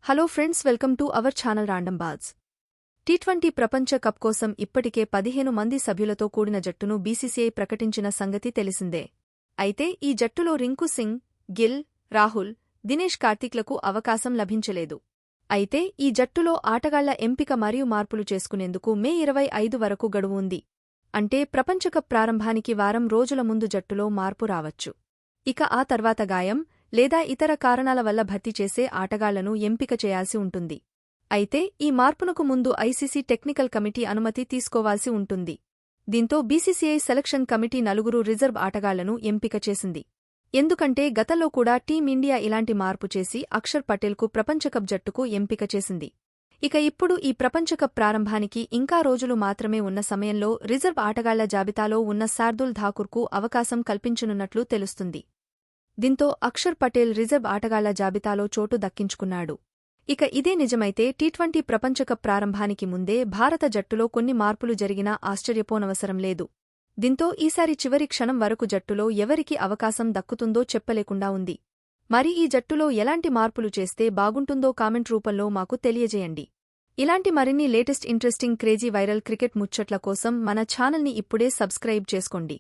Hello friends, welcome to our channel random balls. T20 ప్రపంచ cup కోసం ఇప్పటికే 15 మంది సభ్యులతో కూడిన జట్టును బీసీసీఐ ప్రకటించిన సంగతి తెలిసిందే. అయితే ఈ జట్టులో రింకు సింగ్, గిల్, రాహుల్, దినేష్ కార్తీక్లకు అవకాశం లభించలేదు. అయితే ఈ జట్టులో ఆటగాళ్ల ఎంపిక మరియు మార్పులు చేసుకునేందుకు మే 25 వరకు గడువు ఉంది. అంటే ప్రపంచకప్ ప్రారంభానికి వారం రోజుల ముందు జట్టులో మార్పు రావచ్చు. ఇక ఆ తర్వాత గాయం లేదా ఇతర కారణాల వల్ల భర్తీ చేసే ఆటగాళ్లను ఎంపిక చేయాల్సి ఉంటుంది. అయితే ఈ మార్పునకు ముందు ఐసీసీ టెక్నికల్ కమిటీ అనుమతి తీసుకోవాల్సి ఉంటుంది. దీంతో బీసీసీఐ సెలక్షన్ కమిటీ 4 రిజర్వ్ ఆటగాళ్లను ఎంపిక చేసింది. ఎందుకంటే గతంలో కూడా టీమిండియా ఇలాంటి మార్పు చేసి అక్షర్ పటేల్కు ప్రపంచకప్ జట్టుకు ఎంపిక చేసింది. ఇక ఇప్పుడు ఈ ప్రపంచకప్ ప్రారంభానికి ఇంకా రోజులు మాత్రమే ఉన్న సమయంలో రిజర్వ్ ఆటగాళ్ల జాబితాలో ఉన్న శార్దుల్ ఠాకూర్కు అవకాశం కల్పించనున్నట్లు తెలుస్తుంది. దీంతో అక్షర్ పటేల్ రిజర్వ్ ఆటగాళ్ల జాబితాలో చోటు దక్కించుకున్నాడు. ఇక ఇదే నిజమైతే టీ20 ప్రపంచకప్ ప్రారంభానికి ముందే భారత జట్టులో కొన్ని మార్పులు జరిగినా ఆశ్చర్యపోనవసరం లేదు. దీంతో ఈసారి చివరి క్షణం వరకు జట్టులో ఎవరికి అవకాశం దక్కుతుందో చెప్పలేకుండా ఉంది. మరి ఈ జట్టులో ఎలాంటి మార్పులు చేస్తే బాగుంటుందో కామెంట్ రూపంలో మాకు తెలియజేయండి. ఇలాంటి మరిన్ని latest interesting crazy viral cricket ముచ్చట్ల కోసం మన ఛానల్ని ఇప్పుడే సబ్స్క్రైబ్ చేసుకోండి.